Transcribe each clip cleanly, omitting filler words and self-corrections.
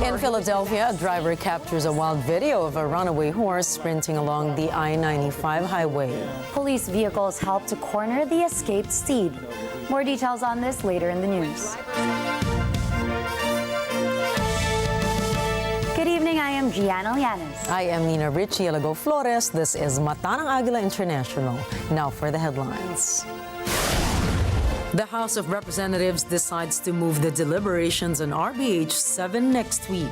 In Philadelphia, a driver captures a wild video of a runaway horse sprinting along the I-95 highway. Police vehicles helped to corner the escaped steed. More details on this later in the news. Good evening, I am Gianna Llanes. I am Nina Richie Flores. This is Mata ng Agila International. Now for the headlines. The House of Representatives decides to move the deliberations on RBH 7 next week.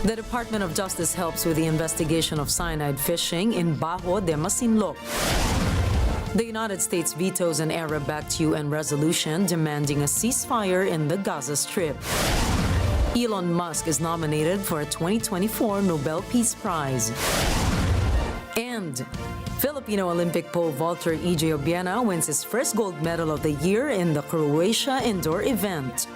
The Department of Justice helps with the investigation of cyanide fishing in Bajo de Masinloc. The United States vetoes an Arab-backed UN resolution demanding a ceasefire in the Gaza Strip. Elon Musk is nominated for a 2024 Nobel Peace Prize. And Filipino Olympic pole vaulter EJ Obiena wins his first gold medal of the year in the Croatia indoor event.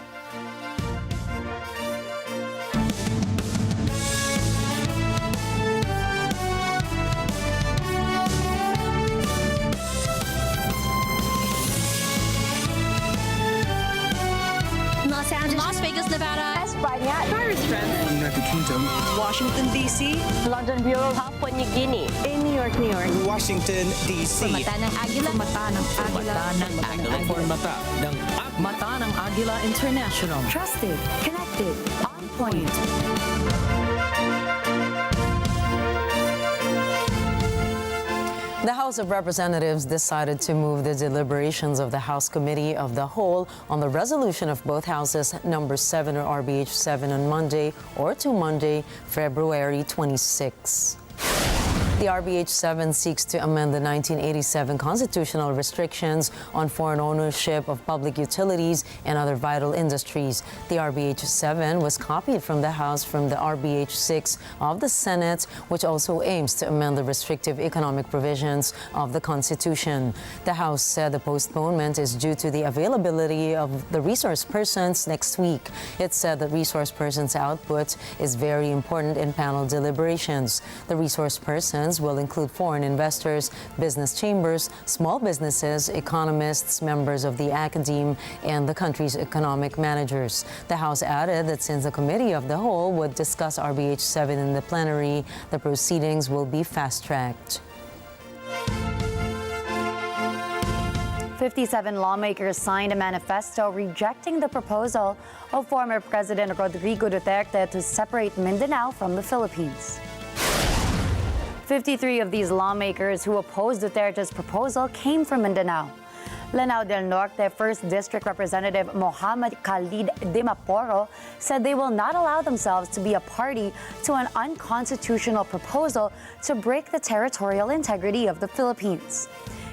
Las Vegas, Nevada. España, Paris, France. United Kingdom, Washington, D.C. London Bureau, Papua New Guinea, in New York, Washington, D.C. Mata ng Agila. Mata ng Agila. Mata ng Agila International. Trusted, connected, on point. The House of Representatives decided to move the deliberations of the House Committee of the Whole on the resolution of both houses number 7 or RBH 7 on Monday or to Monday, February 26. The RBH 7 seeks to amend the 1987 constitutional restrictions on foreign ownership of public utilities and other vital industries. The RBH 7 was copied from the House from the RBH 6 of the Senate, which also aims to amend the restrictive economic provisions of the Constitution. The House said the postponement is due to the availability of the resource persons next week. It said that resource persons' output is very important in panel deliberations. The resource persons will include foreign investors, business chambers, small businesses, economists, members of the academe, and the country's economic managers. The House added that since the Committee of the Whole would discuss RBH 7 in the plenary, the proceedings will be fast-tracked. 57 lawmakers signed a manifesto rejecting the proposal of former President Rodrigo Duterte to separate Mindanao from the Philippines. 53 of these lawmakers who opposed Duterte's proposal came from Mindanao. Lanao del Norte 1st District Representative Mohammad Khalid Dimaporo said they will not allow themselves to be a party to an unconstitutional proposal to break the territorial integrity of the Philippines.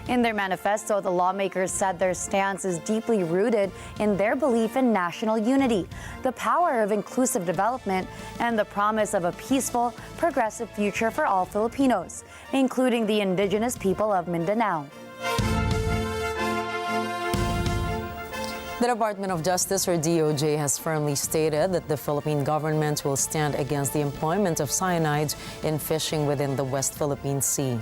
In their manifesto, the lawmakers said their stance is deeply rooted in their belief in national unity, the power of inclusive development, and the promise of a peaceful, progressive future for all Filipinos, including the indigenous people of Mindanao. The Department of Justice, or DOJ, has firmly stated that the Philippine government will stand against the employment of cyanide in fishing within the West Philippine Sea.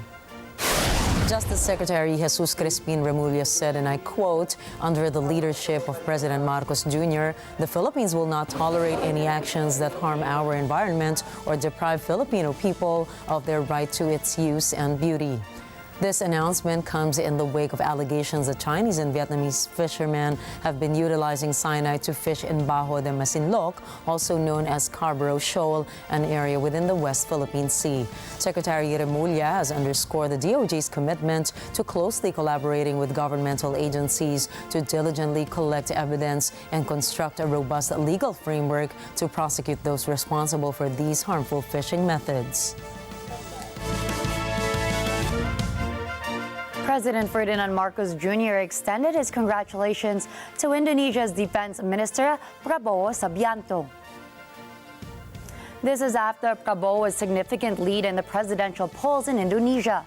Justice Secretary Jesus Crispin Remulla said, and I quote, "Under the leadership of President Marcos Jr., the Philippines will not tolerate any actions that harm our environment or deprive Filipino people of their right to its use and beauty." This announcement comes in the wake of allegations that Chinese and Vietnamese fishermen have been utilizing cyanide to fish in Bajo de Masinloc, also known as Scarborough Shoal, an area within the West Philippine Sea. Secretary Remulla has underscored the DOJ's commitment to closely collaborating with governmental agencies to diligently collect evidence and construct a robust legal framework to prosecute those responsible for these harmful fishing methods. President Ferdinand Marcos Jr. extended his congratulations to Indonesia's Defense Minister Prabowo Subianto. This is after Prabowo's significant lead in the presidential polls in Indonesia.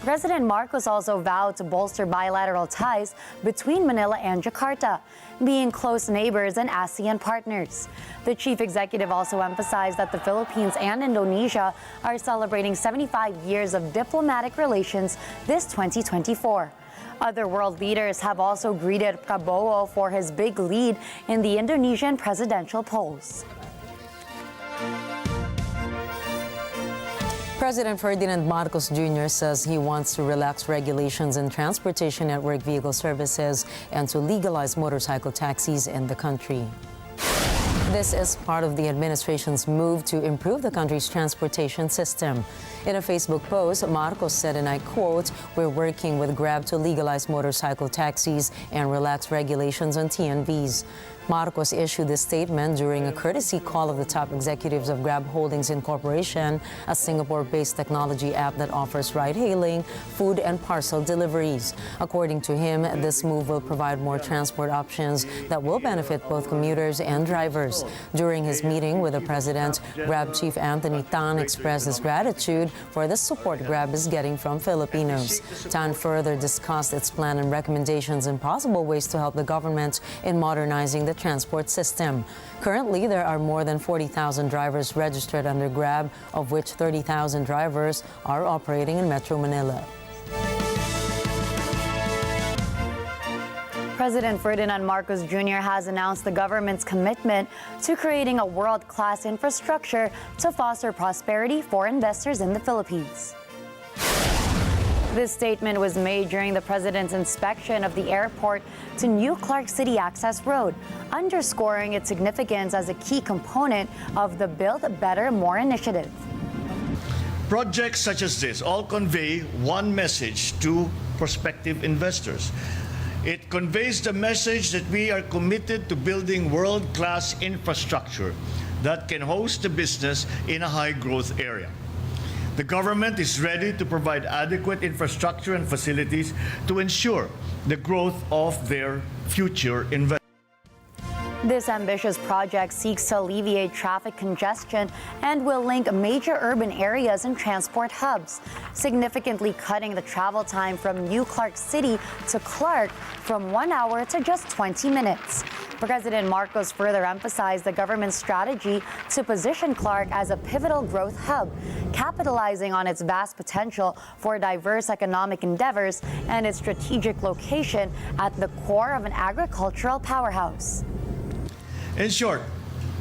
President Marcos also vowed to bolster bilateral ties between Manila and Jakarta, being close neighbors and ASEAN partners. The chief executive also emphasized that the Philippines and Indonesia are celebrating 75 years of diplomatic relations this 2024. Other world leaders have also greeted Prabowo for his big lead in the Indonesian presidential polls. President Ferdinand Marcos Jr. says he wants to relax regulations in transportation network vehicle services and to legalize motorcycle taxis in the country. This is part of the administration's move to improve the country's transportation system. In a Facebook post, Marcos said, and I quote, "We're working with Grab to legalize motorcycle taxis and relax regulations on TNVs." Marcos issued this statement during a courtesy call of the top executives of Grab Holdings Incorporation, a Singapore-based technology app that offers ride-hailing, food, and parcel deliveries. According to him, this move will provide more transport options that will benefit both commuters and drivers. During his meeting with the president, Grab chief Anthony Tan expressed his gratitude for the support Grab is getting from Filipinos. Tan further discussed its plan and recommendations and possible ways to help the government in modernizing the transport system. Currently, there are more than 40,000 drivers registered under Grab, of which 30,000 drivers are operating in Metro Manila. President Ferdinand Marcos Jr. has announced the government's commitment to creating a world-class infrastructure to foster prosperity for investors in the Philippines. This statement was made during the president's inspection of the airport to New Clark City Access Road, underscoring its significance as a key component of the Build Better More initiative. Projects such as this all convey one message to prospective investors. It conveys the message that we are committed to building world-class infrastructure that can host the business in a high-growth area. The government is ready to provide adequate infrastructure and facilities to ensure the growth of their future investments. This ambitious project seeks to alleviate traffic congestion and will link major urban areas and transport hubs, significantly cutting the travel time from New Clark City to Clark from 1 hour to just 20 minutes. President Marcos further emphasized the government's strategy to position Clark as a pivotal growth hub, capitalizing on its vast potential for diverse economic endeavors and its strategic location at the core of an agricultural powerhouse. In short,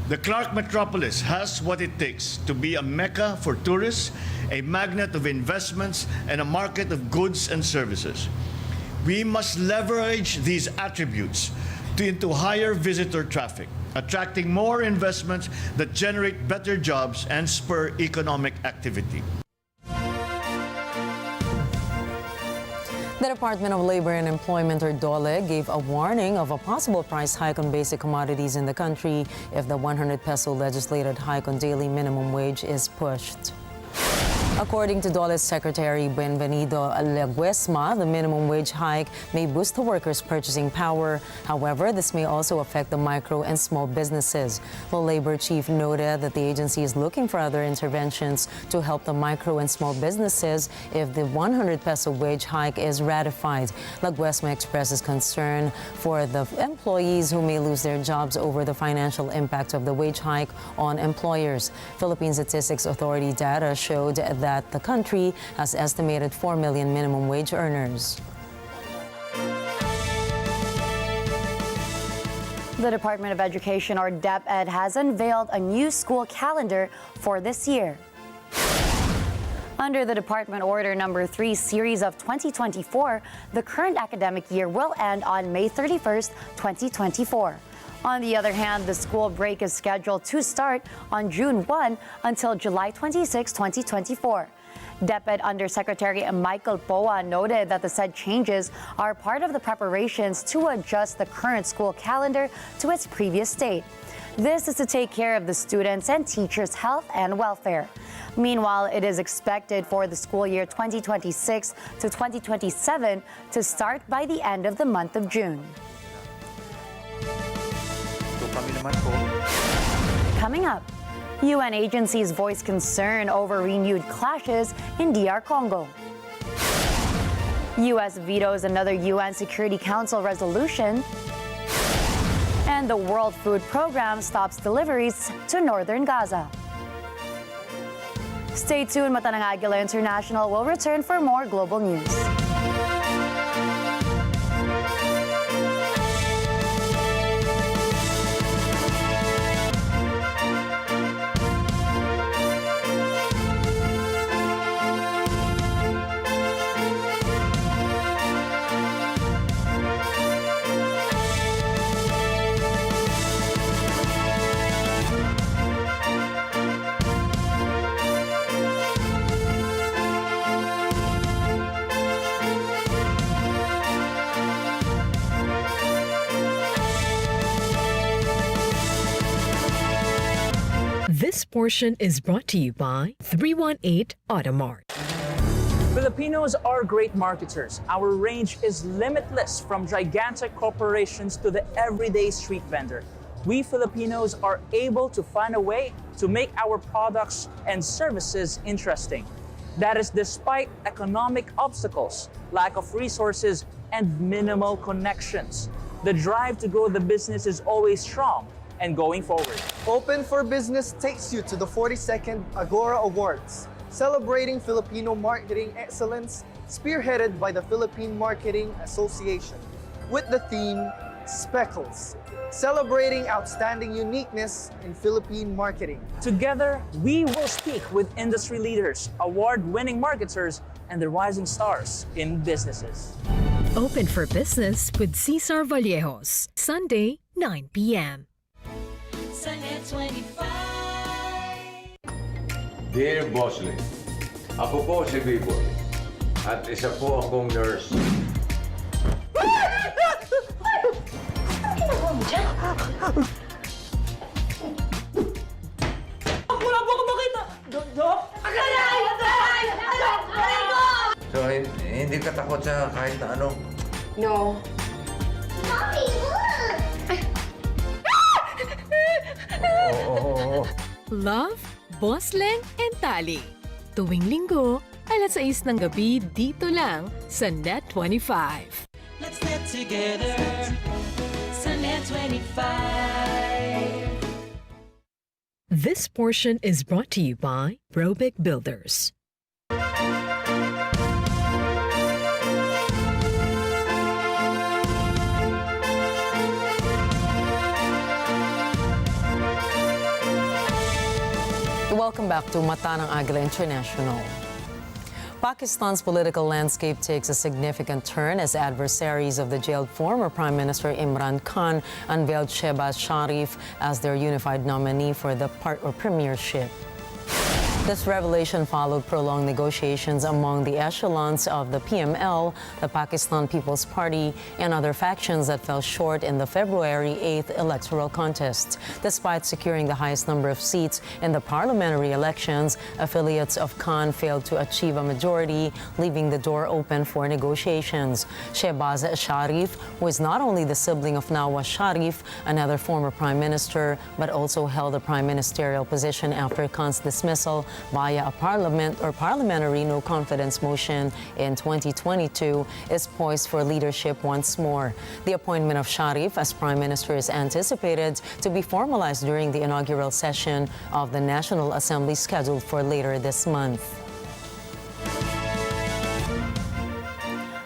the Clark metropolis has what it takes to be a mecca for tourists, a magnet of investments, and a market of goods and services. We must leverage these attributes into higher visitor traffic, attracting more investments that generate better jobs and spur economic activity. The Department of Labor and Employment, or DOLE, gave a warning of a possible price hike on basic commodities in the country if the 100 peso legislated hike on daily minimum wage is pushed. According to DOLE's Secretary Benvenido Leguesma, the minimum wage hike may boost the workers' purchasing power. However, this may also affect the micro and small businesses. The labor chief noted that the agency is looking for other interventions to help the micro and small businesses if the 100 peso wage hike is ratified. Leguesma expresses concern for the employees who may lose their jobs over the financial impact of the wage hike on employers. Philippine Statistics Authority data showed that the country has estimated 4 million minimum wage earners. The Department of Education, or DepEd, has unveiled a new school calendar for this year. Under the Department Order Number 3 Series of 2024, the current academic year will end on May 31st, 2024. On the other hand, the school break is scheduled to start on June 1 until July 26, 2024. DepEd Undersecretary Michael Poa noted that the said changes are part of the preparations to adjust the current school calendar to its previous state. This is to take care of the students' and teachers' health and welfare. Meanwhile, it is expected for the school year 2026 to 2027 to start by the end of the month of June. Coming up, UN agencies voice concern over renewed clashes in DR Congo. U.S. vetoes another UN Security Council resolution. And the World Food Program stops deliveries to northern Gaza. Stay tuned, Mata ng Agila International will return for more global news. This portion is brought to you by 318 Automart. Filipinos are great marketers. Our range is limitless, from gigantic corporations to the everyday street vendor. We Filipinos are able to find a way to make our products and services interesting. That is despite economic obstacles, lack of resources, and minimal connections. The drive to grow the business is always strong and going forward. Open for Business takes you to the 42nd Agora Awards, celebrating Filipino marketing excellence, spearheaded by the Philippine Marketing Association, with the theme Speckles, celebrating outstanding uniqueness in Philippine marketing. Together, we will speak with industry leaders, award-winning marketers, and the rising stars in businesses. Open for Business with Cesar Vallejos, Sunday, 9 p.m. Dear Bossling, ako po si Biboy at isa po akong nurse. Wala po ako makita! Dok? So, hindi ka takot sa kahit na ano? No. Oo, oo, oo. Love, Bossling, and Tali. Tuwing linggo, alas 6 ng gabi dito lang sa Net 25. Let's net together sa Net 25. This portion is brought to you by Robic Builders. Welcome back to Mata ng Agila International. Pakistan's political landscape takes a significant turn as adversaries of the jailed former Prime Minister Imran Khan unveiled Shehbaz Sharif as their unified nominee for the premiership. This revelation followed prolonged negotiations among the echelons of the PML, the Pakistan People's Party, and other factions that fell short in the February 8th electoral contest. Despite securing the highest number of seats in the parliamentary elections, affiliates of Khan failed to achieve a majority, leaving the door open for negotiations. Shehbaz Sharif, who is not only the sibling of Nawaz Sharif, another former prime minister, but also held a prime ministerial position after Khan's dismissal via a parliamentary no-confidence motion in 2022, is poised for leadership once more. The appointment of Sharif as prime minister is anticipated to be formalized during the inaugural session of the National Assembly scheduled for later this month.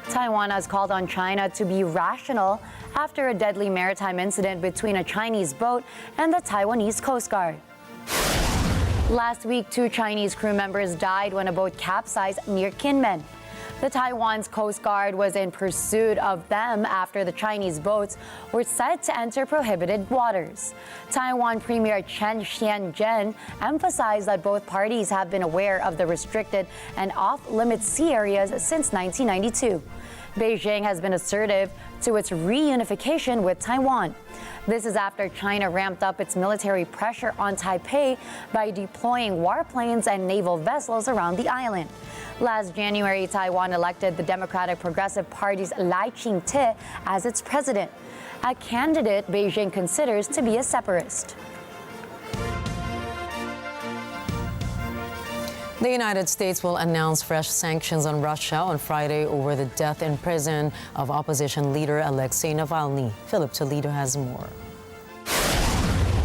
Taiwan has called on China to be rational after a deadly maritime incident between a Chinese boat and the Taiwanese Coast Guard. Last week, 2 Chinese crew members died when a boat capsized near Kinmen. The Taiwan's Coast Guard was in pursuit of them after the Chinese boats were said to enter prohibited waters. Taiwan Premier Chen Xianzhen emphasized that both parties have been aware of the restricted and off-limits sea areas since 1992. Beijing has been assertive to its reunification with Taiwan. This is after China ramped up its military pressure on Taipei by deploying warplanes and naval vessels around the island. Last January, Taiwan elected the Democratic Progressive Party's Lai Ching-te as its president, a candidate Beijing considers to be a separatist. The United States will announce fresh sanctions on Russia on Friday over the death in prison of opposition leader Alexei Navalny. Philip Toledo has more.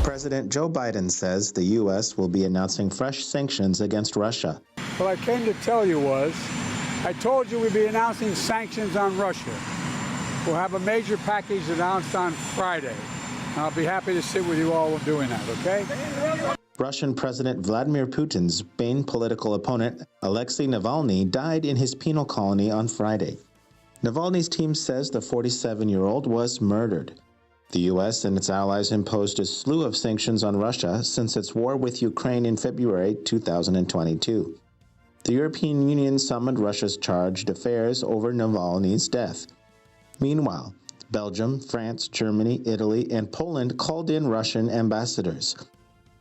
President Joe Biden says the U.S. will be announcing fresh sanctions against Russia. What I came to tell you was, I told you we'd be announcing sanctions on Russia. We'll have a major package announced on Friday. I'll be happy to sit with you all doing that, okay? Russian President Vladimir Putin's main political opponent, Alexei Navalny, died in his penal colony on Friday. Navalny's team says the 47-year-old was murdered. The U.S. and its allies imposed a slew of sanctions on Russia since its war with Ukraine in February 2022. The European Union summoned Russia's chargé d'affaires over Navalny's death. Meanwhile, Belgium, France, Germany, Italy, and Poland called in Russian ambassadors.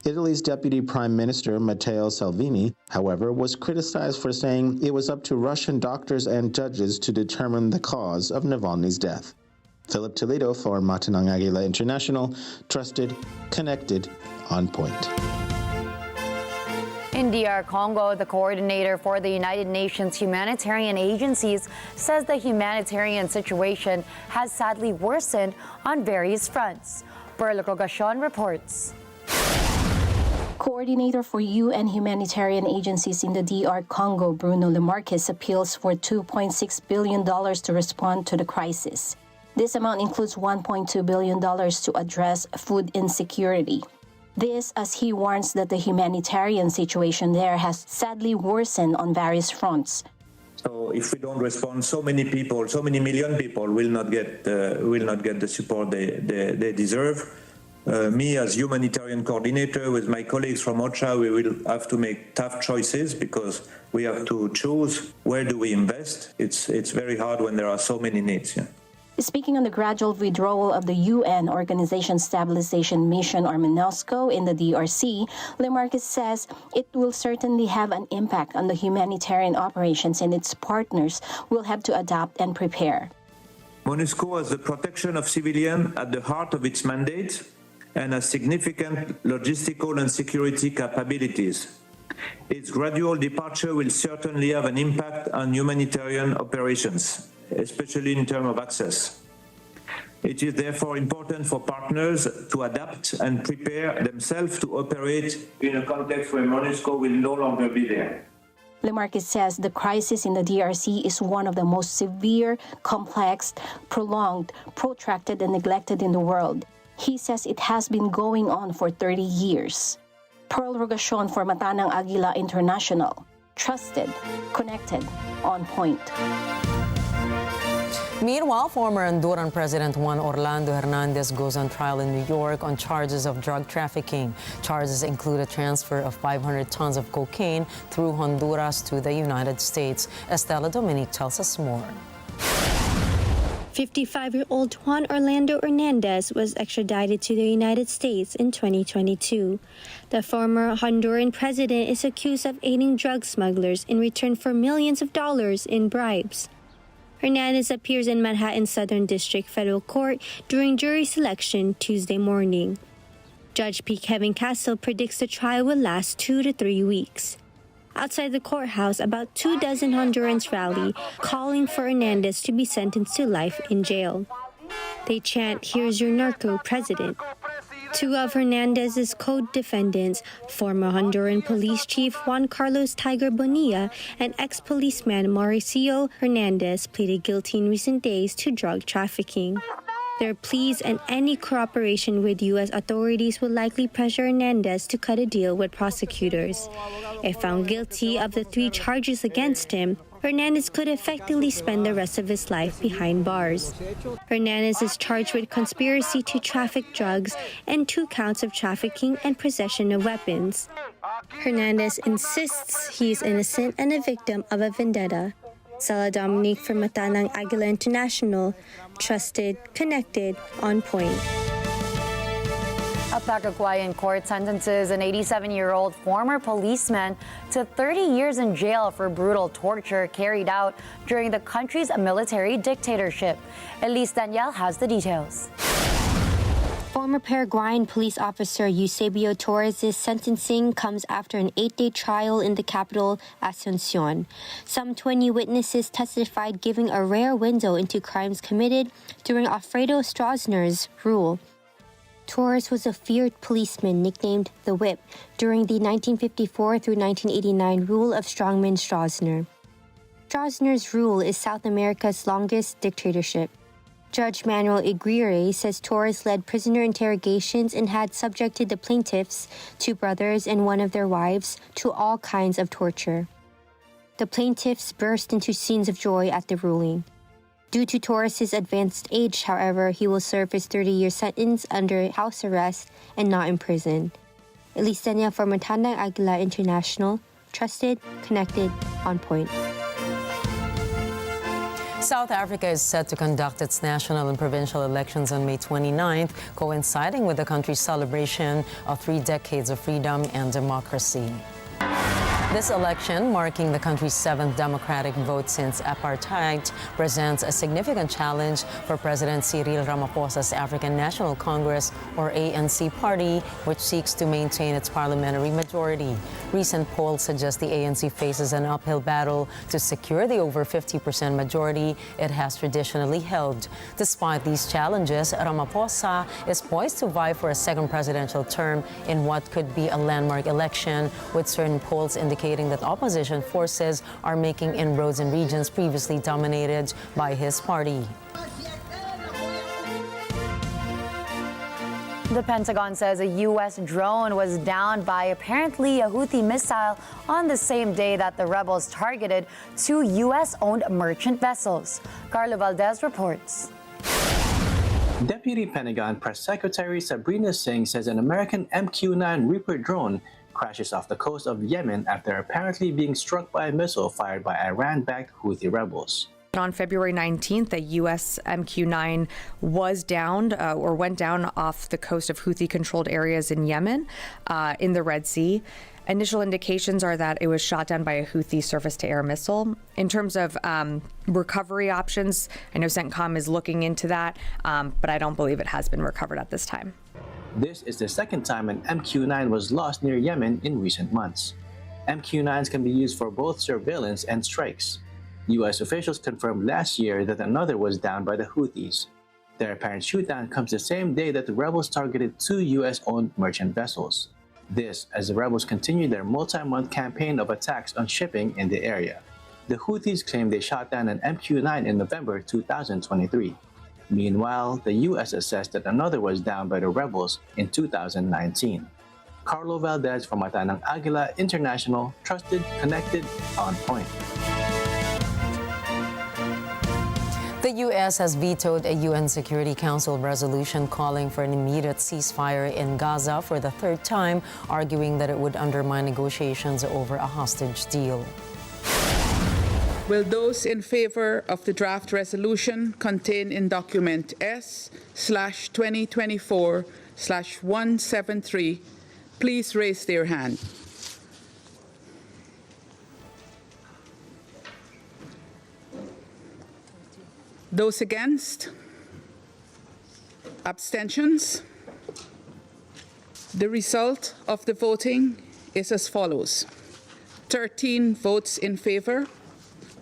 Italy's Deputy Prime Minister Matteo Salvini, however, was criticized for saying it was up to Russian doctors and judges to determine the cause of Navalny's death. Philip Toledo for Matanang Agila International, trusted, connected, on point. In DR Congo, the coordinator for the United Nations humanitarian agencies says the humanitarian situation has sadly worsened on various fronts. Pearl Rogacion reports. Coordinator for UN humanitarian agencies in the DR Congo, Bruno Lemarquis, appeals for $2.6 billion to respond to the crisis. This amount includes $1.2 billion to address food insecurity. This as he warns that the humanitarian situation there has sadly worsened on various fronts. So if we don't respond, so many people, so many million people will not get the support they deserve. Me as humanitarian coordinator with my colleagues from OCHA, we will have to make tough choices because we have to choose where do we invest. It's very hard when there are so many needs. Yeah. Speaking on the gradual withdrawal of the UN Organization Stabilization Mission, or MINUSCO, in the DRC, Lemarquis says it will certainly have an impact on the humanitarian operations and its partners will have to adapt and prepare. MINUSCO has the protection of civilians at the heart of its mandate and has significant logistical and security capabilities. Its gradual departure will certainly have an impact on humanitarian operations, especially in terms of access. It is therefore important for partners to adapt and prepare themselves to operate in a context where MINUSCO will no longer be there. Lemarquis says the crisis in the DRC is one of the most severe, complex, prolonged, protracted, and neglected in the world. He says it has been going on for 30 years. Pearl Rogacion for Matanang Agila International. Trusted, connected, on point. Meanwhile, former Honduran President Juan Orlando Hernandez goes on trial in New York on charges of drug trafficking. Charges include a transfer of 500 tons of cocaine through Honduras to the United States. Estela Dominique tells us more. 55-year-old Juan Orlando Hernandez was extradited to the United States in 2022. The former Honduran president is accused of aiding drug smugglers in return for millions of dollars in bribes. Hernandez appears in Manhattan's Southern District Federal Court during jury selection Tuesday morning. Judge P. Kevin Castle predicts the trial will last 2 to 3 weeks. Outside the courthouse, about 24 Hondurans rally, calling for Hernandez to be sentenced to life in jail. They chant, "Here's your narco president." Two of Hernandez's co-defendants, former Honduran Police Chief Juan Carlos Tiger Bonilla and ex-policeman Mauricio Hernandez, pleaded guilty in recent days to drug trafficking. Their pleas and any cooperation with U.S. authorities will likely pressure Hernandez to cut a deal with prosecutors. If found guilty of the 3 charges against him, Hernandez could effectively spend the rest of his life behind bars. Hernandez is charged with conspiracy to traffic drugs and 2 counts of trafficking and possession of weapons. Hernandez insists he is innocent and a victim of a vendetta. Sala Dominique for Matanang Agila International. Trusted, connected, on point. A Paraguayan court sentences an 87-year-old former policeman to 30 years in jail for brutal torture carried out during the country's military dictatorship. Elise Daniel has the details. Former Paraguayan police officer Eusebio Torres' sentencing comes after an 8-day trial in the capital, Asuncion. Some 20 witnesses testified, giving a rare window into crimes committed during Alfredo Stroessner's rule. Torres was a feared policeman nicknamed the Whip during the 1954 through 1989 rule of strongman Stroessner. Stroessner's rule is South America's longest dictatorship. Judge Manuel Aguirre says Torres led prisoner interrogations and had subjected the plaintiffs, 2 brothers and one of their wives, to all kinds of torture. The plaintiffs burst into scenes of joy at the ruling. Due to Torres' advanced age, however, he will serve his 30-year sentence under house arrest and not in prison. Elise Daniel for Matanang Agila International. Trusted, connected, on point. South Africa is set to conduct its national and provincial elections on May 29th, coinciding with the country's celebration of 3 decades of freedom and democracy. This election, marking the country's 7th democratic vote since apartheid, presents a significant challenge for President Cyril Ramaphosa's African National Congress, or ANC party, which seeks to maintain its parliamentary majority. Recent polls suggest the ANC faces an uphill battle to secure the over 50% majority it has traditionally held. Despite these challenges, Ramaphosa is poised to vie for a second presidential term in what could be a landmark election, with certain polls indicating that opposition forces are making inroads in regions previously dominated by his party. The Pentagon says a U.S. drone was downed by apparently a Houthi missile on the same day that the rebels targeted 2 U.S.-owned merchant vessels. Carlo Valdez reports. Deputy Pentagon Press Secretary Sabrina Singh says an American MQ-9 Reaper drone crashes off the coast of Yemen after apparently being struck by a missile fired by Iran-backed Houthi rebels. On February 19th, a U.S. MQ-9 was downed or went down off the coast of Houthi-controlled areas in Yemen, in the Red Sea. Initial indications are that it was shot down by a Houthi surface-to-air missile. In terms of recovery options, I know CENTCOM is looking into that, but I don't believe it has been recovered at this time. This is the second time an MQ-9 was lost near Yemen in recent months. MQ-9s can be used for both surveillance and strikes. U.S. officials confirmed last year that another was downed by the Houthis. Their apparent shootdown comes the same day that the rebels targeted 2 U.S.-owned merchant vessels. This as the rebels continue their multi-month campaign of attacks on shipping in the area. The Houthis claim they shot down an MQ-9 in November 2023. Meanwhile, the U.S. assessed that another was downed by the rebels in 2019. Carlo Valdez from Mata ng Agila International, trusted, connected, on point. The U.S. has vetoed a UN Security Council resolution calling for an immediate ceasefire in Gaza for the 3rd time, arguing that it would undermine negotiations over a hostage deal. Will those in favor of the draft resolution contained in document S/2024/173 please raise their hand? Those against? Abstentions? The result of the voting is as follows: 13 votes in favor,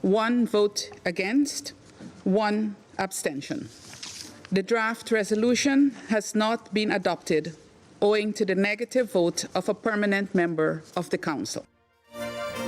1 vote against, 1 abstention. The draft resolution has not been adopted owing to the negative vote of a permanent member of the Council.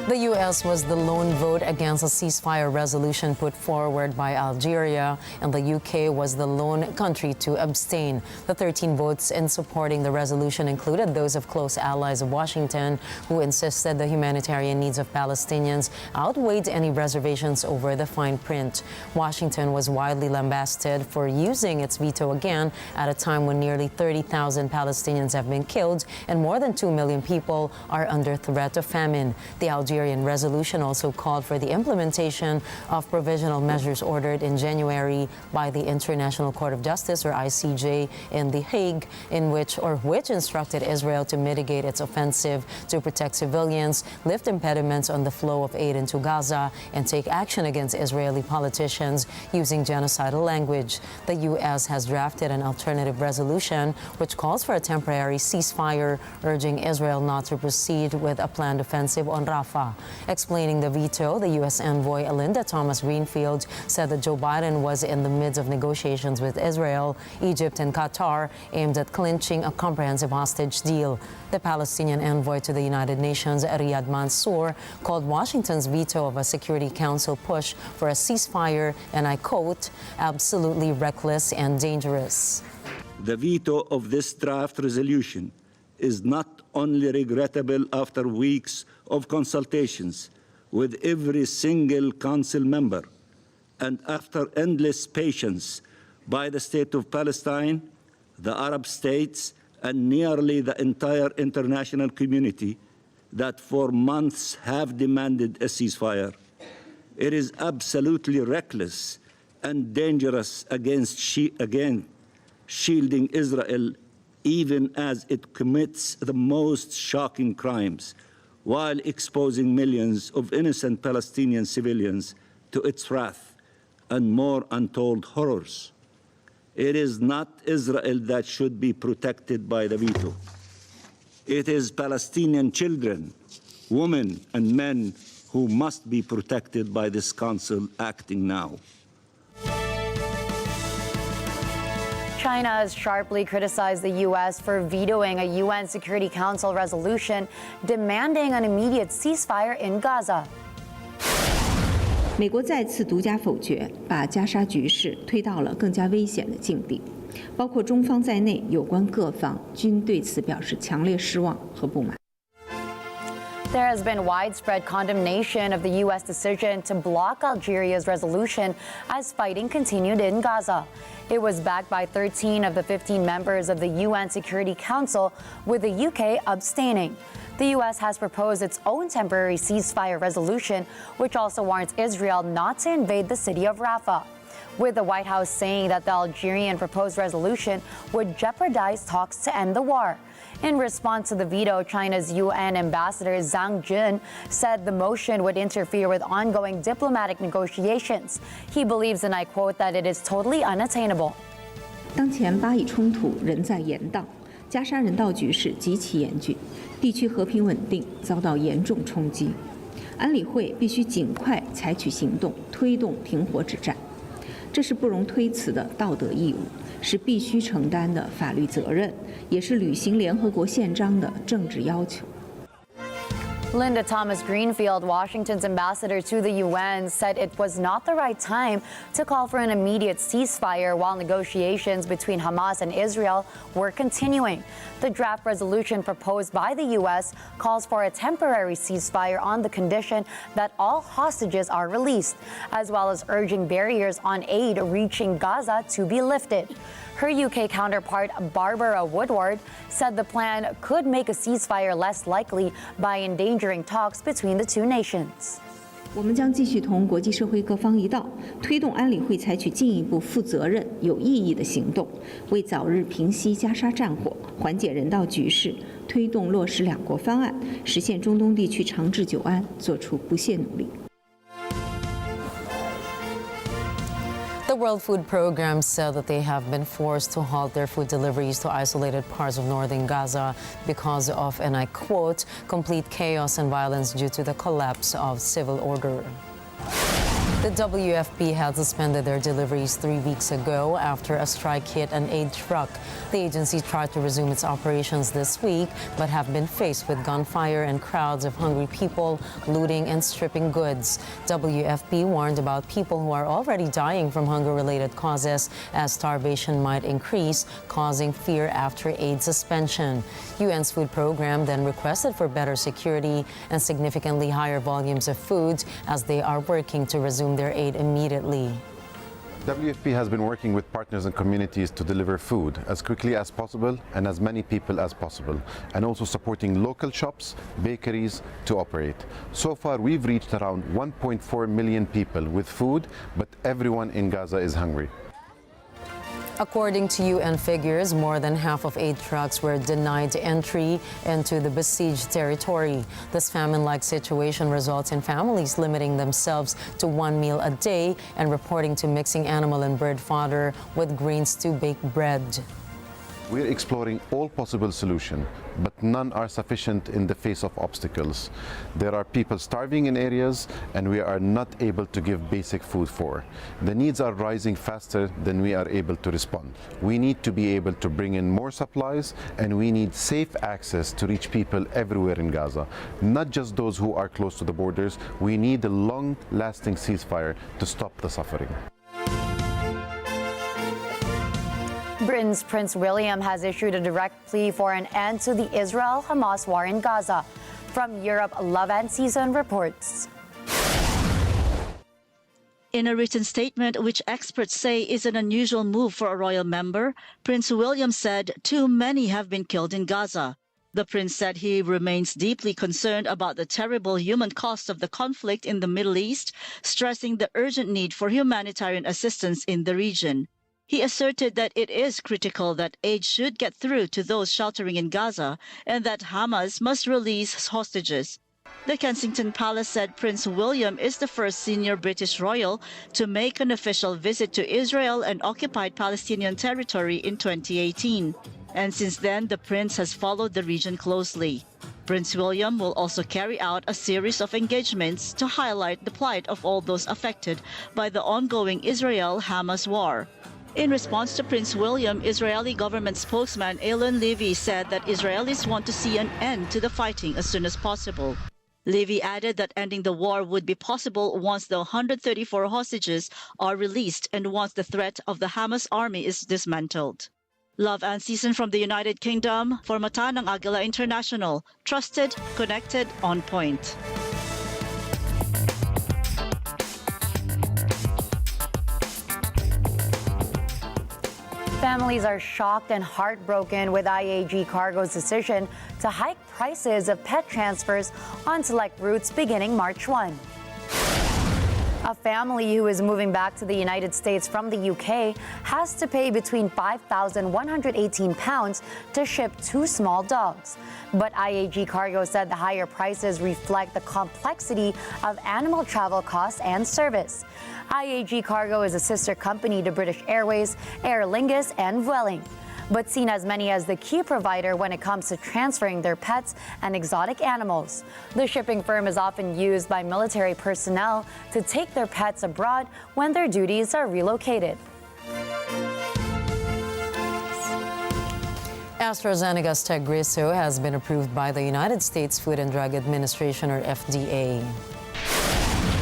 The U.S. was the lone vote against a ceasefire resolution put forward by Algeria, and the U.K. was the lone country to abstain. The 13 votes in supporting the resolution included those of close allies of Washington, who insisted the humanitarian needs of Palestinians outweighed any reservations over the fine print. Washington was widely lambasted for using its veto again at a time when nearly 30,000 Palestinians have been killed and more than 2 million people are under threat of famine. The Algerian resolution also called for the implementation of provisional measures ordered in January by the International Court of Justice, or ICJ, in The Hague, which instructed Israel to mitigate its offensive to protect civilians, lift impediments on the flow of aid into Gaza, and take action against Israeli politicians using genocidal language. The U.S. has drafted an alternative resolution which calls for a temporary ceasefire, urging Israel not to proceed with a planned offensive on Rafah. Explaining the veto, the U.S. envoy Linda Thomas-Greenfield said that Joe Biden was in the midst of negotiations with Israel, Egypt, and Qatar aimed at clinching a comprehensive hostage deal. The Palestinian envoy to the United Nations, Riyad Mansour, called Washington's veto of a Security Council push for a ceasefire, and I quote, absolutely reckless and dangerous. The veto of this draft resolution is not only regrettable after weeks of consultations with every single council member and after endless patience by the State of Palestine, the Arab states, and nearly the entire international community that for months have demanded a ceasefire. It is absolutely reckless and dangerous against shielding Israel even as it commits the most shocking crimes while exposing millions of innocent Palestinian civilians to its wrath and more untold horrors. It is not Israel that should be protected by the veto. It is Palestinian children, women, and men who must be protected by this Council acting now. China has sharply criticized the U.S. for vetoing a UN Security Council resolution demanding an immediate ceasefire in Gaza. 美国再次独家否决，把加沙局势推到了更加危险的境地。包括中方在内，有关各方均对此表示强烈失望和不满。 There has been widespread condemnation of the U.S. decision to block Algeria's resolution as fighting continued in Gaza. It was backed by 13 of the 15 members of the UN Security Council, with the UK abstaining. The U.S. has proposed its own temporary ceasefire resolution, which also warns Israel not to invade the city of Rafah, with the White House saying that the Algerian proposed resolution would jeopardize talks to end the war. In response to the veto, China's UN ambassador Zhang Jun said the motion would interfere with ongoing diplomatic negotiations. He believes, and I quote, that it is totally unattainable. 当前巴以冲突仍在延宕，加沙人道局势极其严峻，地区和平稳定遭到严重冲击。安理会必须尽快采取行动，推动停火止战，这是不容推辞的道德义务。 是必须承担的法律责任，也是履行联合国宪章的政治要求。 Linda Thomas Greenfield, Washington's ambassador to the UN, said it was not the right time to call for an immediate ceasefire while negotiations between Hamas and Israel were continuing. The draft resolution proposed by the U.S. calls for a temporary ceasefire on the condition that all hostages are released, as well as urging barriers on aid reaching Gaza to be lifted. Her UK counterpart, Barbara Woodward, said the plan could make a ceasefire less likely by endangering talks between the two nations. 我们将继续同国际社会各方一道，推动安理会采取进一步负责任、有意义的行动，为早日平息加沙战火、缓解人道局势、推动落实两国方案、实现中东地区长治久安做出不懈努力。 The World Food Programme said that they have been forced to halt their food deliveries to isolated parts of northern Gaza because of, and I quote, complete chaos and violence due to the collapse of civil order. The WFP had suspended their deliveries 3 weeks ago after a strike hit an aid truck. The agency tried to resume its operations this week, but have been faced with gunfire and crowds of hungry people looting and stripping goods. WFP warned about people who are already dying from hunger-related causes, as starvation might increase, causing fear after aid suspension. UN's food program then requested for better security and significantly higher volumes of food as they are working to resume their aid immediately. WFP has been working with partners and communities to deliver food as quickly as possible and as many people as possible, and also supporting local shops, bakeries to operate. So far, we've reached around 1.4 million people with food, but everyone in Gaza is hungry. According to UN figures, more than half of aid trucks were denied entry into the besieged territory. This famine-like situation results in families limiting themselves to one meal a day and reporting to mixing animal and bird fodder with grains to bake bread. We're exploring all possible solutions, but none are sufficient in the face of obstacles. There are people starving in areas, and we are not able to give basic food for. The needs are rising faster than we are able to respond. We need to be able to bring in more supplies, and we need safe access to reach people everywhere in Gaza, not just those who are close to the borders. We need a long-lasting ceasefire to stop the suffering. Britain's Prince William has issued a direct plea for an end to the Israel-Hamas war in Gaza. From Europe, Love and Season reports. In a written statement, which experts say is an unusual move for a royal member, Prince William said too many have been killed in Gaza. The prince said he remains deeply concerned about the terrible human cost of the conflict in the Middle East, stressing the urgent need for humanitarian assistance in the region. He asserted that it is critical that aid should get through to those sheltering in Gaza and that Hamas must release hostages. The Kensington Palace said Prince William is the first senior British royal to make an official visit to Israel and occupied Palestinian territory in 2018. And since then, the prince has followed the region closely. Prince William will also carry out a series of engagements to highlight the plight of all those affected by the ongoing Israel-Hamas war. In response to Prince William, Israeli government spokesman Elon Levy said that Israelis want to see an end to the fighting as soon as possible. Levy added that ending the war would be possible once the 134 hostages are released and once the threat of the Hamas army is dismantled. Love and Season from the United Kingdom, for Mata ng Agila International, trusted, connected, on point. Families are shocked and heartbroken with IAG Cargo's decision to hike prices of pet transfers on select routes beginning March 1. A family who is moving back to the United States from the UK has to pay between £5,118 to ship 2 small dogs. But IAG Cargo said the higher prices reflect the complexity of animal travel costs and service. IAG Cargo is a sister company to British Airways, Aer Lingus, and Vueling, but seen as many as the key provider when it comes to transferring their pets and exotic animals. The shipping firm is often used by military personnel to take their pets abroad when their duties are relocated. AstraZeneca's Tagrisso has been approved by the United States Food and Drug Administration, or FDA.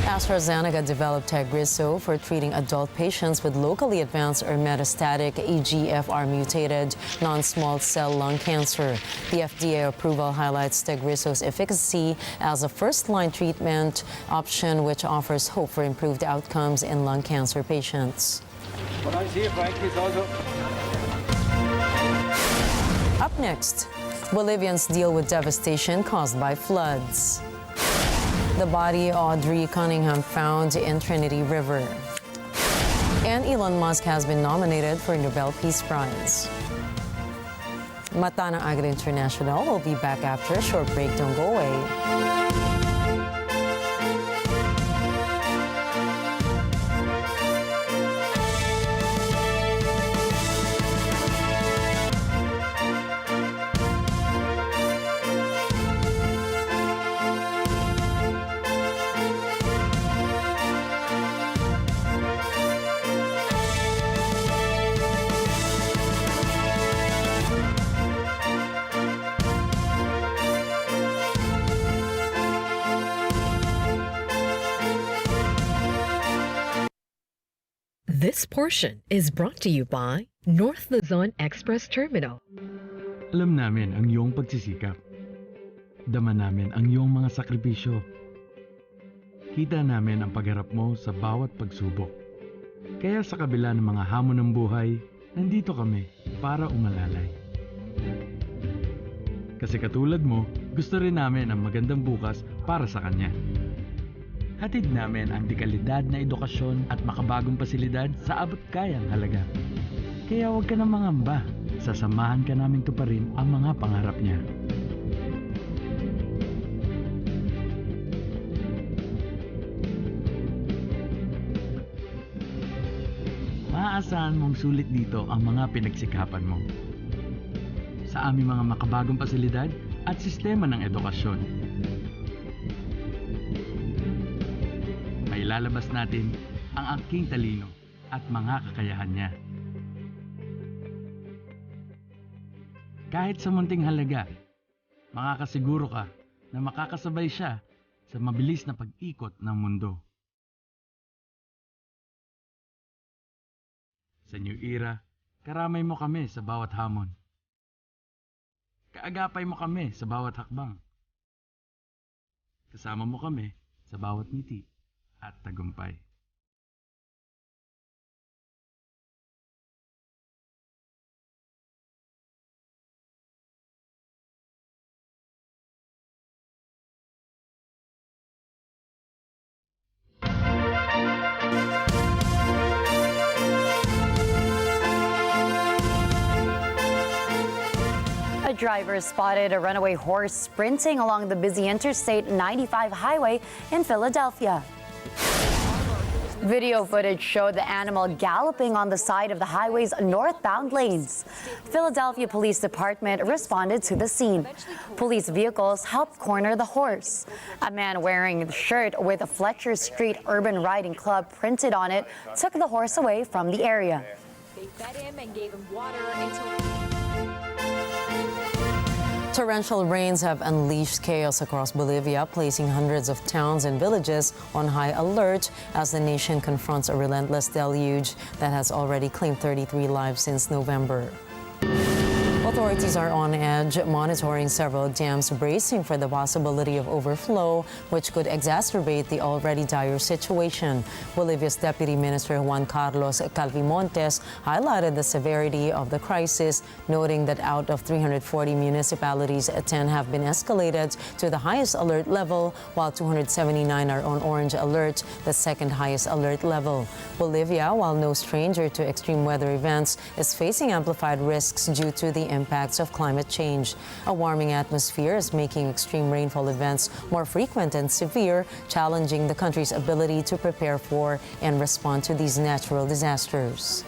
AstraZeneca developed Tagrisso for treating adult patients with locally advanced or metastatic EGFR-mutated non-small cell lung cancer. The FDA approval highlights Tagrisso's efficacy as a first-line treatment option, which offers hope for improved outcomes in lung cancer patients. Up next, Bolivians deal with devastation caused by floods. The body Audrey Cunningham found in Trinity River. And Elon Musk has been nominated for Nobel Peace Prize. Mata ng Agila International will be back after a short break. Don't go away. This portion is brought to you by North Luzon Express Terminal. Alam namin ang iyong pagsisikap. Dama namin ang iyong mga sakripisyo. Kita namin ang pagharap mo sa bawat pagsubok. Kaya sa kabila ng mga hamon ng buhay, nandito kami para umalalay. Kasi katulad mo, gusto rin namin ang magandang bukas para sa kanya. Hatid namin ang dekalidad na edukasyon at makabagong pasilidad sa abot kayang halaga. Kaya huwag ka na mangamba, sasamahan ka namin tuparin ang mga pangarap niya. Maaasahan mong sulit dito ang mga pinagsikapan mo. Sa aming mga makabagong pasilidad at sistema ng edukasyon. Mailalabas natin ang aking talino at mga kakayahan niya. Kahit sa munting halaga, makakasiguro ka na makakasabay siya sa mabilis na pag-ikot ng mundo. Sa New Era, karamay mo kami sa bawat hamon. Kaagapay mo kami sa bawat hakbang. Kasama mo kami sa bawat ngiti at tagumpay. A driver spotted a runaway horse sprinting along the busy Interstate 95 highway in Philadelphia. Video footage showed the animal galloping on the side of the highway's northbound lanes. Philadelphia Police Department responded to the scene. Police vehicles helped corner the horse. A man wearing a shirt with a Fletcher Street Urban Riding Club printed on it took the horse away from the area. They fed him and gave him water until... Torrential rains have unleashed chaos across Bolivia, placing hundreds of towns and villages on high alert as the nation confronts a relentless deluge that has already claimed 33 lives since November. Authorities are on edge, monitoring several dams, bracing for the possibility of overflow, which could exacerbate the already dire situation. Bolivia's Deputy Minister Juan Carlos Calvimontes highlighted the severity of the crisis, noting that out of 340 municipalities, 10 have been escalated to the highest alert level, while 279 are on orange alert, the second highest alert level. Bolivia, while no stranger to extreme weather events, is facing amplified risks due to the impacts of climate change. A warming atmosphere is making extreme rainfall events more frequent and severe, challenging the country's ability to prepare for and respond to these natural disasters.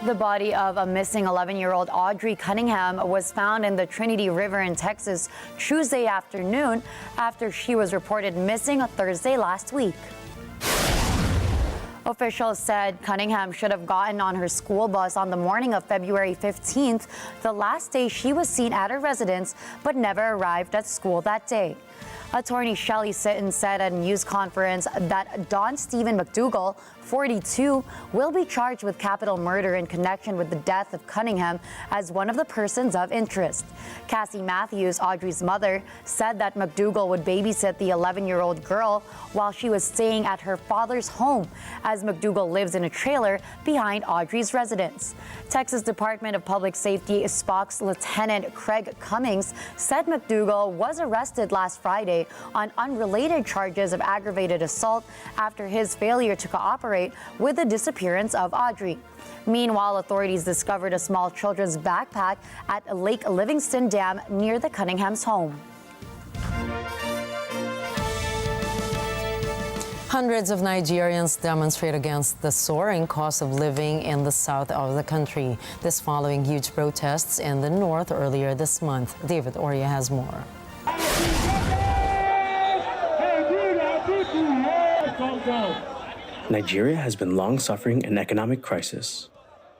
The body of a missing 11-year-old Audrey Cunningham was found in the Trinity River in Texas Tuesday afternoon after she was reported missing on Thursday last week. Officials said Cunningham should have gotten on her school bus on the morning of February 15th, the last day she was seen at her residence, but never arrived at school that day. Attorney Shelley Sitton said at a news conference that Don Stephen McDougal, 42, will be charged with capital murder in connection with the death of Cunningham as one of the persons of interest. Cassie Matthews, Audrey's mother, said that McDougal would babysit the 11-year-old girl while she was staying at her father's home, as McDougal lives in a trailer behind Audrey's residence. Texas Department of Public Safety Spock's Lieutenant Craig Cummings said McDougal was arrested last Friday on unrelated charges of aggravated assault after his failure to cooperate with the disappearance of Audrey. Meanwhile, authorities discovered a small children's backpack at Lake Livingston Dam near the Cunningham's home. Hundreds of Nigerians demonstrate against the soaring cost of living in the south of the country. This following huge protests in the north earlier this month. David Oria has more. Nigeria has been long suffering an economic crisis.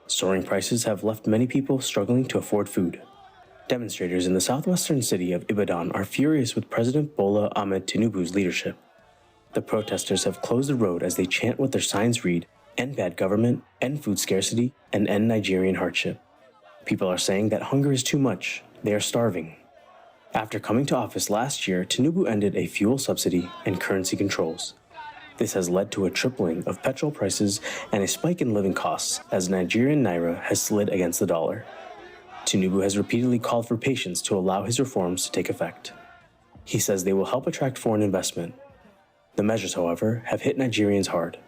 Soaring prices have left many people struggling to afford food. Demonstrators in the southwestern city of Ibadan are furious with President Bola Ahmed Tinubu's leadership. The protesters have closed the road as they chant what their signs read: "End bad government, end food scarcity, and end Nigerian hardship." People are saying that hunger is too much. They are starving. After coming to office last year, Tinubu ended a fuel subsidy and currency controls. This has led to a tripling of petrol prices and a spike in living costs as Nigerian naira has slid against the dollar. Tinubu has repeatedly called for patience to allow his reforms to take effect. He says they will help attract foreign investment. The measures, however, have hit Nigerians hard.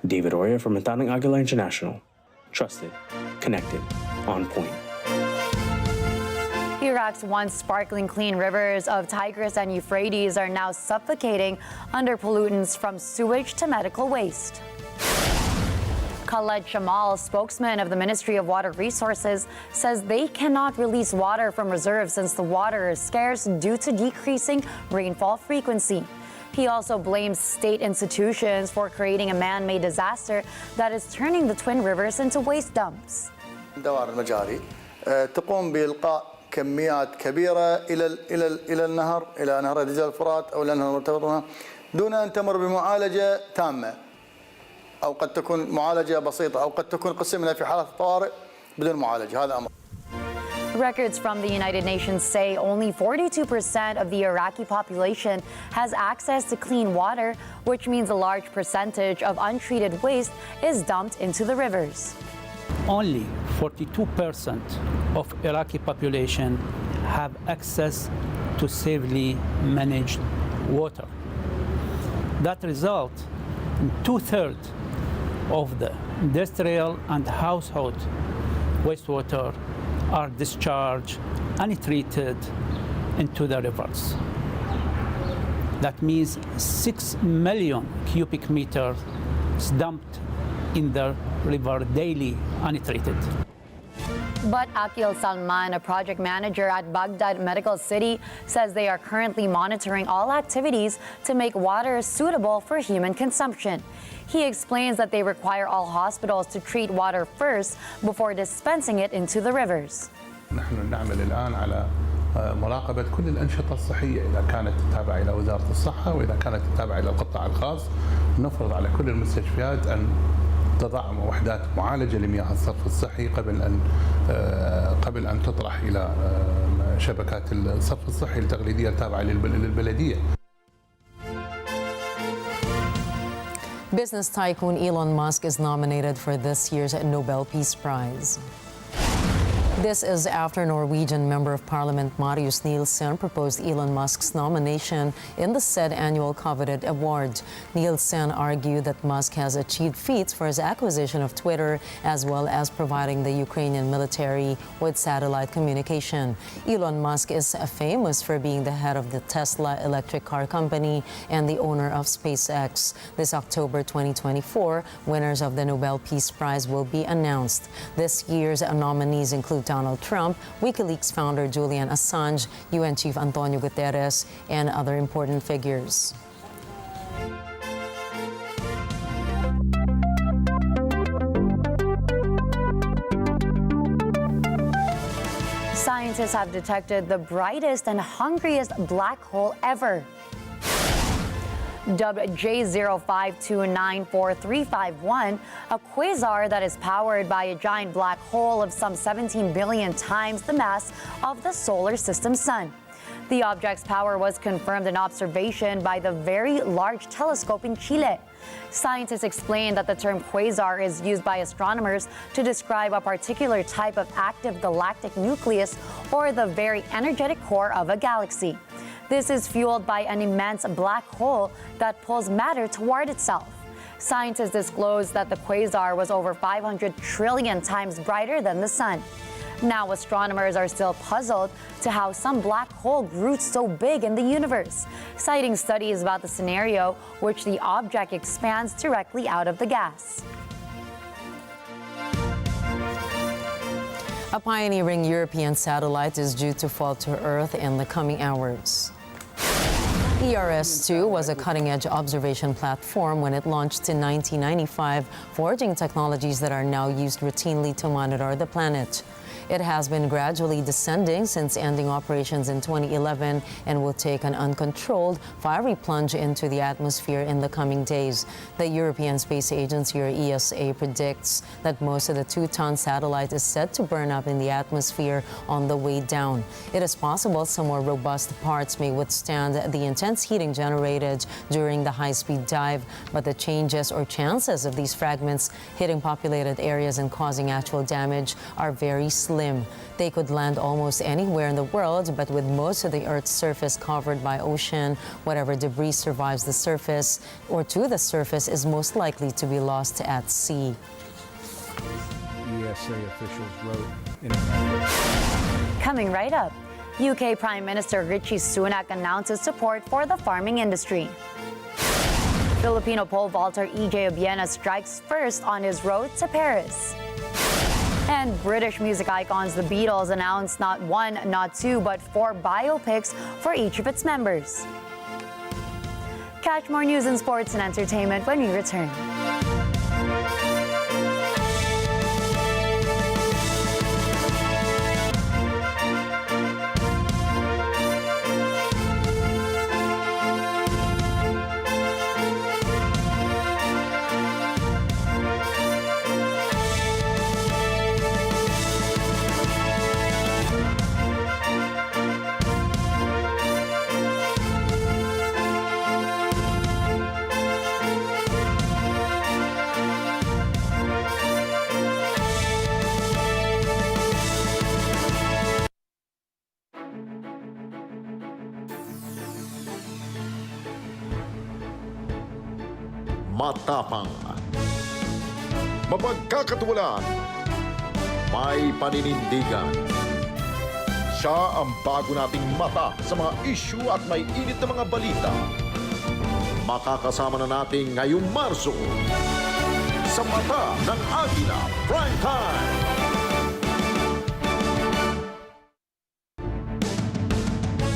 David Oria from Agila International. Trusted, connected, on point. Iraq's once sparkling clean rivers of Tigris and Euphrates are now suffocating under pollutants from sewage to medical waste. Khaled Shamal, spokesman of the Ministry of Water Resources, says they cannot release water from reserves since the water is scarce due to decreasing rainfall frequency. He also blames state institutions for creating a man-made disaster that is turning the twin rivers into waste dumps. دوار المجاري تقوم بإلقاء كميات كبيرة إلى النهر، إلى نهر دجلة الفرات أو الأنهار المرتبطة دون أن تمر بمعالجة تامة، أو قد تكون معالجة بسيطة، أو قد تكون قسم منها في حالات الطوارئ بدون معالجة. هذا أمر. Records from the United Nations say only 42% of the Iraqi population has access to clean water, which means a large percentage of untreated waste is dumped into the rivers. Only 42% of Iraqi population have access to safely managed water. That results in 2/3 of the industrial and household wastewater are discharged untreated into the rivers. That means 6 million cubic meters dumped in the river daily untreated. But Akil Salman, a project manager at Baghdad Medical City, says they are currently monitoring all activities to make water suitable for human consumption. He explains that they require all hospitals to treat water first before dispensing it into the rivers. نحن نعمل الآن على مراقبة كل الأنشطة الصحية إذا كانت تتابعة إلى وزارة الصحة وإذا كانت تتابعة إلى القطاع الخاص. نفرض على كل المستشفيات أن تضع وحدات معالجة لمياه الصرف الصحي قبل أن تطرح إلى شبكات الصرف الصحي التقليدية التابعة للبلدية. Business tycoon Elon Musk is nominated for this year's Nobel Peace Prize. This is after Norwegian Member of Parliament Marius Nielsen proposed Elon Musk's nomination in the said annual coveted award. Nielsen argued that Musk has achieved feats for his acquisition of Twitter, as well as providing the Ukrainian military with satellite communication. Elon Musk is famous for being the head of the Tesla electric car company and the owner of SpaceX. This October 2024, winners of the Nobel Peace Prize will be announced. This year's nominees include Donald Trump, WikiLeaks founder Julian Assange, UN Chief Antonio Guterres, and other important figures. Scientists have detected the brightest and hungriest black hole ever. Dubbed J05294351, a quasar that is powered by a giant black hole of some 17 billion times the mass of the solar system sun. The object's power was confirmed in observation by the Very Large Telescope in Chile. Scientists explain that the term quasar is used by astronomers to describe a particular type of active galactic nucleus or the very energetic core of a galaxy. This is fueled by an immense black hole that pulls matter toward itself. Scientists disclosed that the quasar was over 500 trillion times brighter than the sun. Now, astronomers are still puzzled to how some black hole grew so big in the universe, citing studies about the scenario which the object expands directly out of the gas. A pioneering European satellite is due to fall to Earth in the coming hours. ERS-2 was a cutting-edge observation platform when it launched in 1995, forging technologies that are now used routinely to monitor the planet. It has been gradually descending since ending operations in 2011 and will take an uncontrolled, fiery plunge into the atmosphere in the coming days. The European Space Agency, or ESA, predicts that most of the 2-ton satellite is set to burn up in the atmosphere on the way down. It is possible some more robust parts may withstand the intense heating generated during the high-speed dive, but the changes or chances of these fragments hitting populated areas and causing actual damage are very slim. They could land almost anywhere in the world, but with most of the Earth's surface covered by ocean, whatever debris survives the surface or to the surface is most likely to be lost at sea. ESA officials wrote in Coming right up, UK Prime Minister Rishi Sunak announces support for the farming industry. Filipino pole vaulter EJ Obiena strikes first on his road to Paris. And British music icons, the Beatles, announced not one, not two, but 4 biopics for each of its members. Catch more news in sports and entertainment when we return. Matapang, mapagkakatuwalaan, may paninindigan. Siya ang bago nating mata sa mga issue at may init na mga balita. Makakasama na natin ngayong Marso sa Mata ng Agila Prime Time.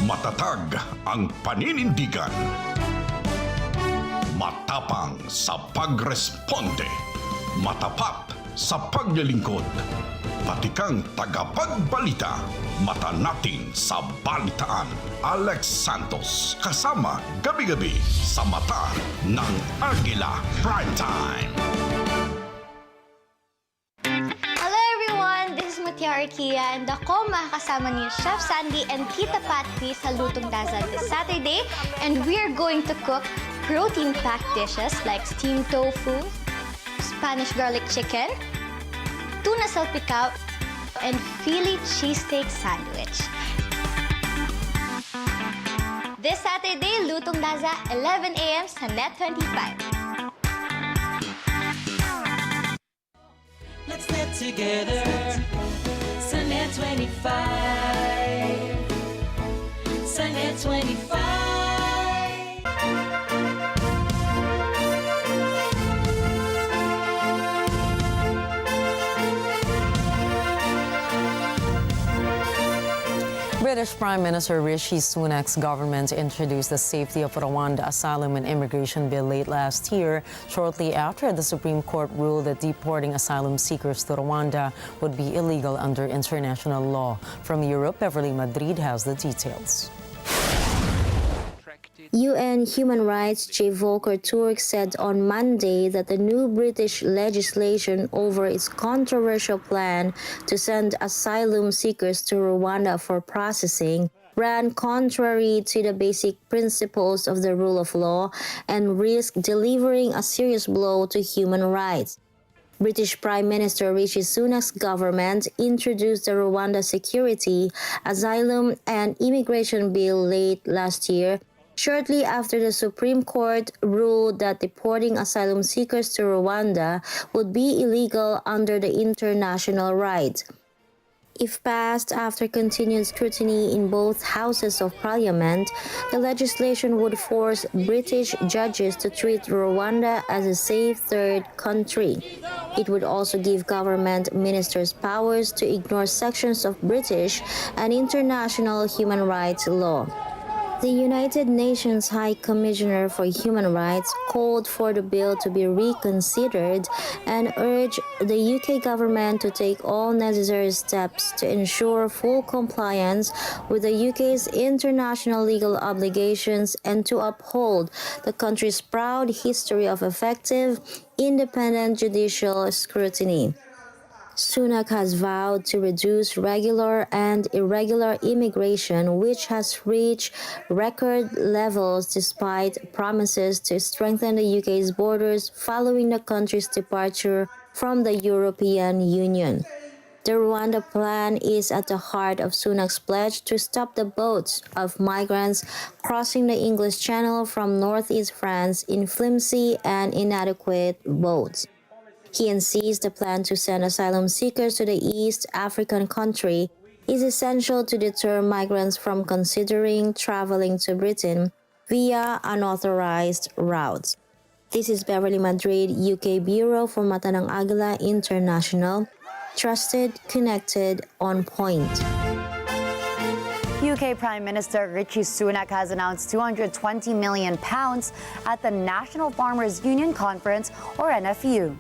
Matatag ang paninindigan. Matapang sa pagresponde. Matapat sa paglilingkod. Patikang tagapagbalita. Mata natin sa balitaan. Alex Santos kasama gabi-gabi sa Mata ng Agila Primetime. Hello everyone, this is Mutia Arquilla and ako makakasama ni Chef Sandy and Tita Patty sa Lutong Daza this Saturday, and we're going to cook protein-packed dishes like steamed tofu, Spanish garlic chicken, tuna salpicao, and Philly cheesesteak sandwich. This Saturday, Lutong Daza, 11 a.m. sa Net 25. Let's get together sa Net 25. Sa Net 25. British Prime Minister Rishi Sunak's government introduced the Safety of Rwanda Asylum and Immigration Bill late last year, shortly after the Supreme Court ruled that deporting asylum seekers to Rwanda would be illegal under international law. From Europe, Beverly Madrid has the details. UN Human Rights Chief Volker Turk said on Monday that the new British legislation over its controversial plan to send asylum seekers to Rwanda for processing ran contrary to the basic principles of the rule of law and risked delivering a serious blow to human rights. British Prime Minister Rishi Sunak's government introduced the Rwanda Security, Asylum and Immigration Bill late last year, shortly after the Supreme Court ruled that deporting asylum seekers to Rwanda would be illegal under the international right. If passed after continued scrutiny in both houses of parliament, the legislation would force British judges to treat Rwanda as a safe third country. It would also give government ministers powers to ignore sections of British and international human rights law. The United Nations High Commissioner for Human Rights called for the bill to be reconsidered and urged the UK government to take all necessary steps to ensure full compliance with the UK's international legal obligations and to uphold the country's proud history of effective, independent judicial scrutiny. Sunak has vowed to reduce regular and irregular immigration, which has reached record levels despite promises to strengthen the UK's borders following the country's departure from the European Union. The Rwanda plan is at the heart of Sunak's pledge to stop the boats of migrants crossing the English Channel from northeast France in flimsy and inadequate boats. He insists the plan to send asylum seekers to the East African country is essential to deter migrants from considering traveling to Britain via unauthorized routes. This is Beverly Madrid, UK Bureau for Mata ng Agila International. Trusted, connected, on point. UK Prime Minister Rishi Sunak has announced £220 million at the National Farmers Union Conference, or NFU.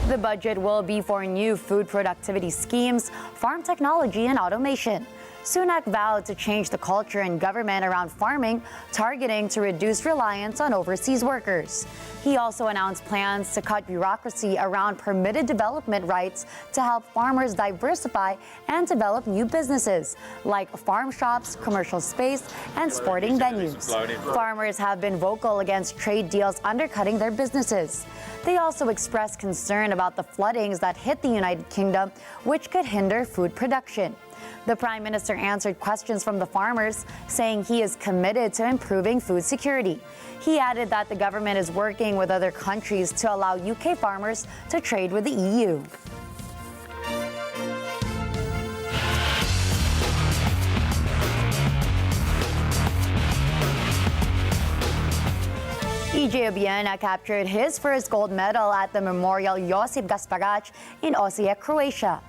The budget will be for new food productivity schemes, farm technology, and automation. Sunak vowed to change the culture in government around farming, targeting to reduce reliance on overseas workers. He also announced plans to cut bureaucracy around permitted development rights to help farmers diversify and develop new businesses, like farm shops, commercial space, and sporting venues. Farmers have been vocal against trade deals undercutting their businesses. They also expressed concern about the floodings that hit the United Kingdom, which could hinder food production. The Prime Minister answered questions from the farmers, saying he is committed to improving food security. He added that the government is working with other countries to allow UK farmers to trade with the EU. TJ Obiena captured his first gold medal at the Memorial Josip Gasparac in Osijek, Croatia.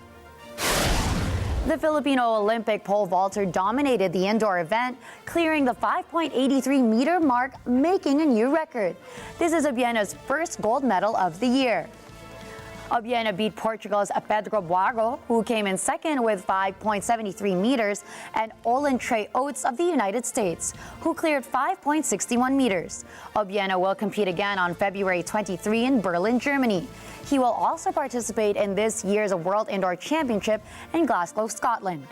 The Filipino Olympic pole vaulter dominated the indoor event, clearing the 5.83-meter mark, making a new record. This is Obiena's first gold medal of the year. Obiena beat Portugal's Pedro Buaro, who came in second with 5.73 meters, and Olin Trey Oates of the United States, who cleared 5.61 meters. Obiena will compete again on February 23 in Berlin, Germany. He will also participate in this year's World Indoor Championship in Glasgow, Scotland.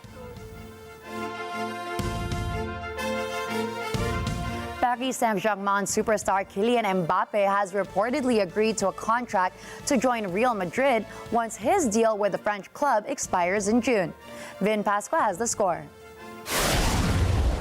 Paris Saint-Germain superstar Kylian Mbappe has reportedly agreed to a contract to join Real Madrid once his deal with the French club expires in June. Vin Pasqua has the score.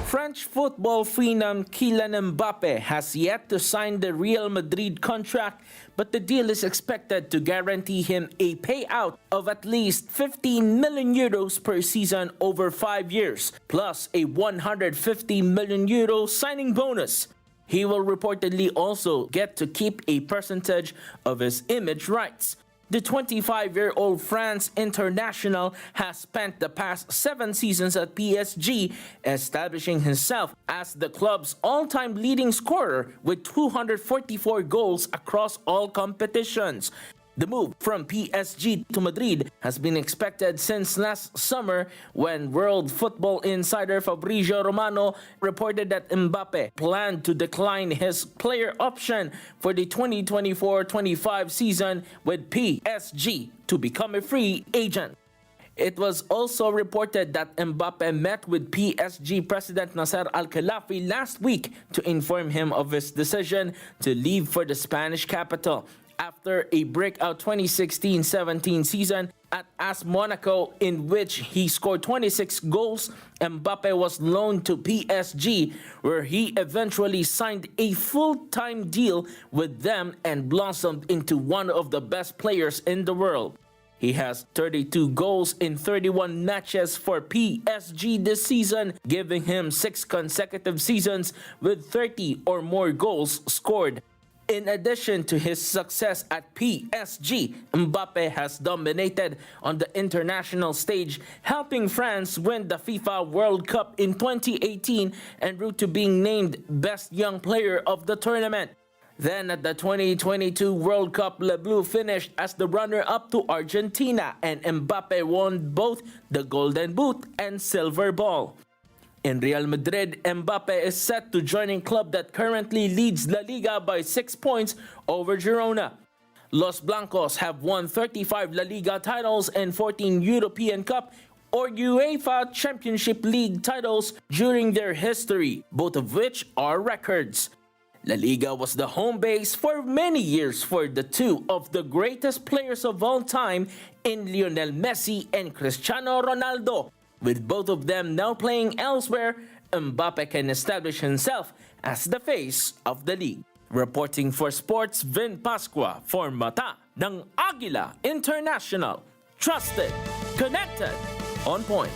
French football phenom Kylian Mbappe has yet to sign the Real Madrid contract, but the deal is expected to guarantee him a payout of at least 15 million euros per season over 5 years, plus a 150 million euro signing bonus. He will reportedly also get to keep a percentage of his image rights. The 25-year-old France international has spent the past 7 seasons at PSG, establishing himself as the club's all-time leading scorer with 244 goals across all competitions. The move from PSG to Madrid has been expected since last summer when World Football Insider Fabrizio Romano reported that Mbappe planned to decline his player option for the 2024-25 season with PSG to become a free agent. It was also reported that Mbappe met with PSG President Nasser Al-Khelaifi last week to inform him of his decision to leave for the Spanish capital. After a breakout 2016-17 season at AS Monaco in which he scored 26 goals, Mbappe was loaned to PSG, where he eventually signed a full-time deal with them and blossomed into one of the best players in the world. He has 32 goals in 31 matches for PSG this season, giving him 6 consecutive seasons with 30 or more goals scored. In addition to his success at PSG, Mbappe has dominated on the international stage, helping France win the FIFA World Cup in 2018 en route to being named Best Young Player of the tournament. Then at the 2022 World Cup, Le Bleu finished as the runner-up to Argentina, and Mbappe won both the Golden Boot and Silver Ball. In Real Madrid, Mbappe is set to join a club that currently leads La Liga by 6 points over Girona. Los Blancos have won 35 La Liga titles and 14 European Cup or UEFA Championship League titles during their history, both of which are records. La Liga was the home base for many years for the two of the greatest players of all time in Lionel Messi and Cristiano Ronaldo. With both of them now playing elsewhere, Mbappe can establish himself as the face of the league. Reporting for Sports, Vin Pasqua for Mata ng Agila International. Trusted, connected, on point.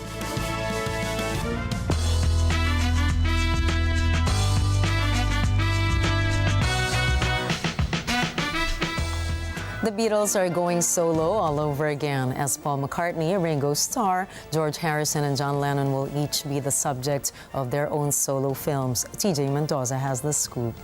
The Beatles are going solo all over again as Paul McCartney, Ringo Starr, George Harrison, and John Lennon will each be the subject of their own solo films. TJ Mendoza has the scoop.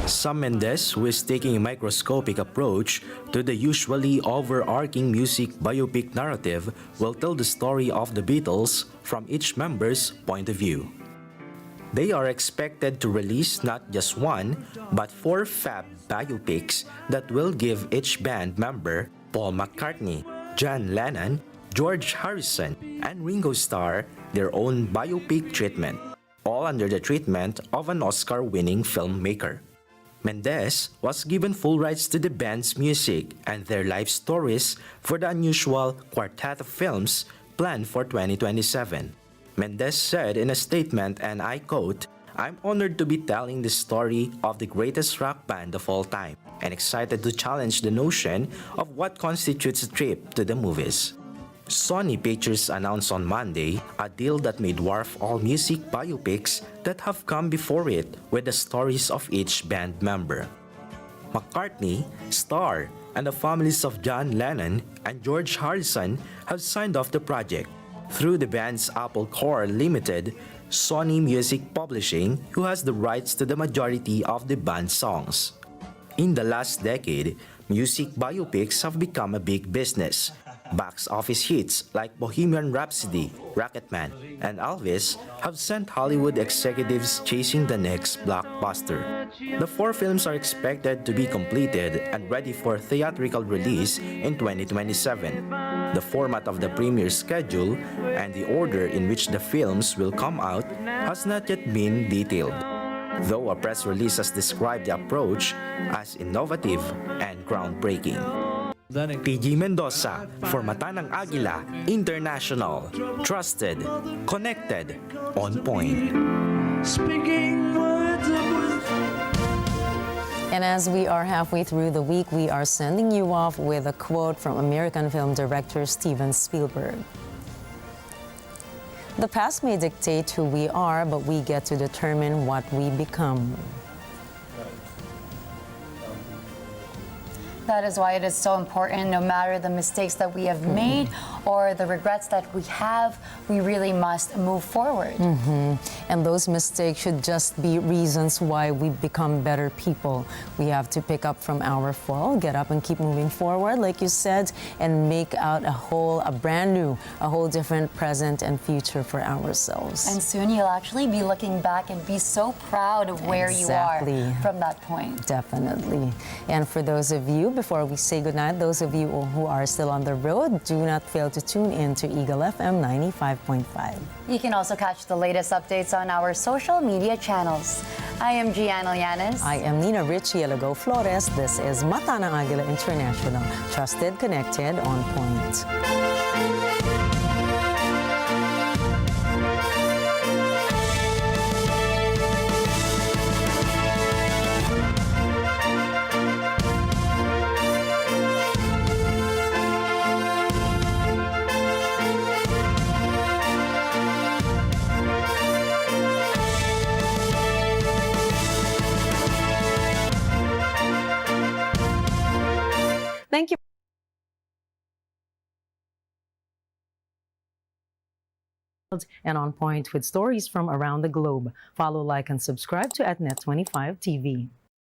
Sam Mendes, who is taking a microscopic approach to the usually overarching music biopic narrative, will tell the story of the Beatles from each member's point of view. They are expected to release not just one, but 4 fab biopics that will give each band member, Paul McCartney, John Lennon, George Harrison, and Ringo Starr, their own biopic treatment, all under the treatment of an Oscar-winning filmmaker. Mendes was given full rights to the band's music and their life stories for the unusual quartet of films planned for 2027. Mendes said in a statement, and I quote, "I'm honored to be telling the story of the greatest rock band of all time and excited to challenge the notion of what constitutes a trip to the movies." Sony Pictures announced on Monday a deal that may dwarf all music biopics that have come before it with the stories of each band member. McCartney, Starr, and the families of John Lennon and George Harrison have signed off the project through the band's Apple Corps Limited, Sony Music Publishing, who has the rights to the majority of the band's songs. In the last decade, music biopics have become a big business. Box office hits like Bohemian Rhapsody, Rocketman, and Elvis have sent Hollywood executives chasing the next blockbuster. The 4 films are expected to be completed and ready for theatrical release in 2027. The format of the premiere schedule and the order in which the films will come out has not yet been detailed, though a press release has described the approach as innovative and groundbreaking. PG Mendoza for Mata ng Agila International. Trusted, connected, on point. And as we are halfway through the week, we are sending you off with a quote from American film director Steven Spielberg. The past may dictate who we are, but we get to determine what we become. That is why it is so important, no matter the mistakes that we have made or the regrets that we have, we really must move forward. And those mistakes should just be reasons why we become better people. We have to pick up from our fall, get up and keep moving forward, like you said, and make out a brand new, a whole different present and future for ourselves. And soon you'll actually be looking back and be so proud of where you are from that point. Definitely. And for those of you, before we say goodnight, those of you who are still on the road, do not fail to tune in to Eagle FM 95.5. You can also catch the latest updates on our social media channels. I am Gianna Llanes. I am Nina Richielago Flores. This is Mata ng Agila International. Trusted, connected, on point. Thank you. And on point with stories from around the globe. Follow, like, and subscribe to @Net25 TV.